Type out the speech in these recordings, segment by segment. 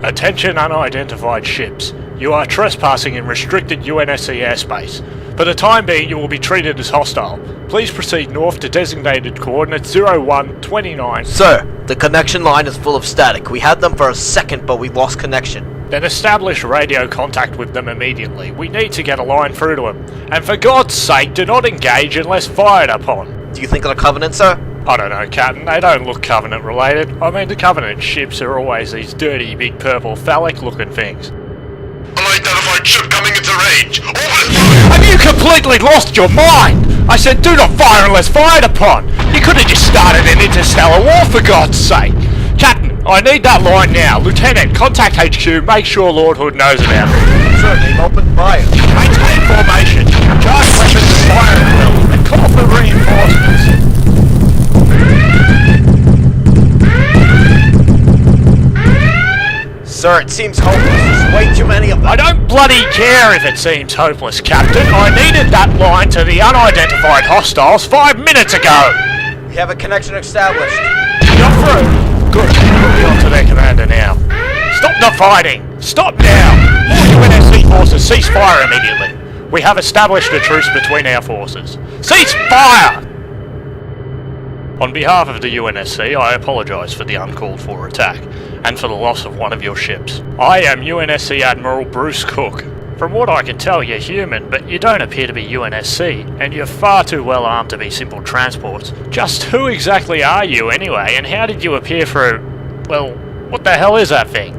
Attention unidentified ships. You are trespassing in restricted UNSC airspace. For the time being, you will be treated as hostile. Please proceed north to designated coordinates 0129. Sir, the connection line is full of static. We had them for a second, but we lost connection. Then establish radio contact with them immediately. We need to get a line through to them. And for God's sake, do not engage unless fired upon. Do you think of the Covenant, sir? I don't know, Captain. They don't look Covenant related. I mean, the Covenant ships are always these dirty, big purple, phallic looking things. Unidentified ship coming into range. Open fire! Have you completely lost your mind? I said do not fire unless fired upon. You could have just started an interstellar war for God's sake. Captain, I need that line now. Lieutenant, contact HQ. Make sure Lord Hood knows about it. Sir, they've opened fire. Maintain formation. Charge weapons and fire at will. And call for reinforcements. Sir, it seems hopeless. There's way too many of them. I don't bloody care if it seems hopeless, Captain. I needed that line to the unidentified hostiles 5 minutes ago. We have a connection established. You're through. Good. We'll be on to their commander now. Stop the fighting. Stop now. All UNSC forces cease fire immediately. We have established a truce between our forces. Cease fire! On behalf of the UNSC, I apologise for the uncalled for attack, and for the loss of one of your ships. I am UNSC Admiral Bruce Cook. From what I can tell, you're human, but you don't appear to be UNSC, and you're far too well armed to be simple transports. Just who exactly are you anyway, and how did you appear for... well, what the hell is that thing?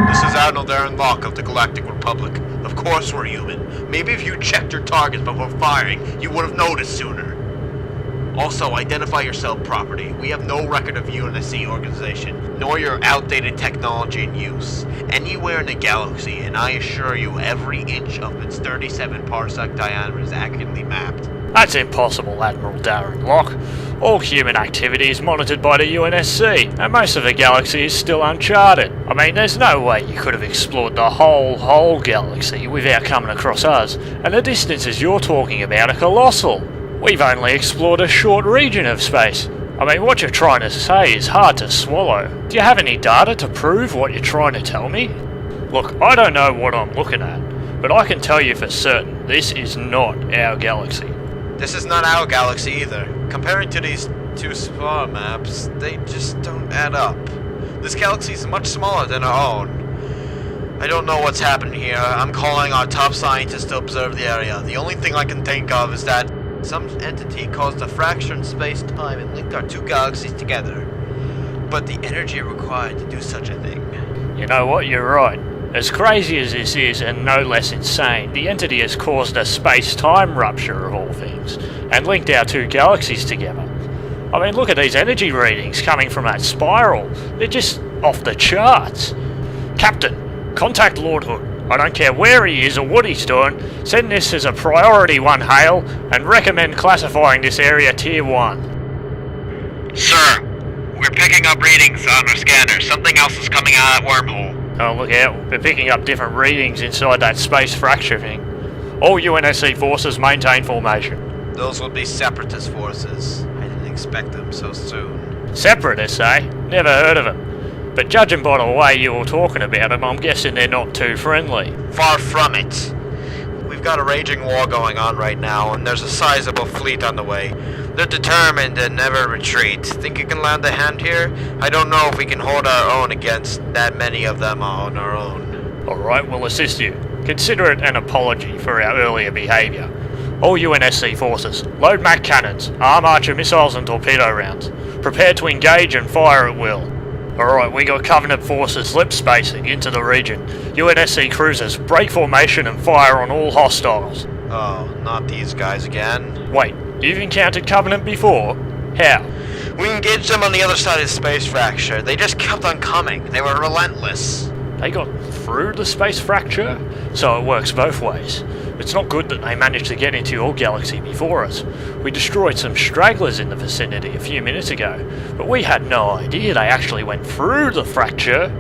This is Admiral Darren Locke of the Galactic Republic. Of course we're human. Maybe if you checked your targets before firing, you would have noticed sooner. Also, identify yourself properly. We have no record of UNSC organization, nor your outdated technology in use, anywhere in the galaxy, and I assure you every inch of its 37 parsec diameter is accurately mapped. That's impossible, Admiral Darren Locke. All human activity is monitored by the UNSC, and most of the galaxy is still uncharted. I mean, there's no way you could have explored the whole galaxy without coming across us, and the distances you're talking about are colossal. We've only explored a short region of space. I mean, what you're trying to say is hard to swallow. Do you have any data to prove what you're trying to tell me? Look, I don't know what I'm looking at, but I can tell you for certain, this is not our galaxy. This is not our galaxy either. Comparing to these two star maps, they just don't add up. This galaxy is much smaller than our own. I don't know what's happening here. I'm calling our top scientists to observe the area. The only thing I can think of is that some entity caused a fracture in space-time and linked our two galaxies together. But the energy required to do such a thing... You know what, you're right. As crazy as this is, and no less insane, the entity has caused a space-time rupture of all things, and linked our two galaxies together. I mean, look at these energy readings coming from that spiral. They're just off the charts. Captain, contact Lord Hood. I don't care where he is or what he's doing. Send this as a priority 1 hail, and recommend classifying this area tier 1. Sir, we're picking up readings on our scanner. Something else is coming out of that wormhole. Oh, look out. We're picking up different readings inside that space fracture thing. All UNSC forces maintain formation. Those will be separatist forces. I didn't expect them so soon. Separatists, eh? Never heard of them. But judging by the way you were talking about them, I'm guessing they're not too friendly. Far from it. We've got a raging war going on right now, and there's a sizable fleet on the way. They're determined and never retreat. Think you can lend a hand here? I don't know if we can hold our own against that many of them on our own. Alright, we'll assist you. Consider it an apology for our earlier behaviour. All UNSC forces, load MAC cannons, arm archer missiles and torpedo rounds. Prepare to engage and fire at will. Alright, we got Covenant forces lip spacing into the region. UNSC cruisers, break formation and fire on all hostiles. Oh, not these guys again. Wait, you've encountered Covenant before? How? We engaged them on the other side of the space fracture. They just kept on coming. They were relentless. They got through the space fracture? So it works both ways. It's not good that they managed to get into your galaxy before us. We destroyed some stragglers in the vicinity a few minutes ago, but we had no idea they actually went through the fracture.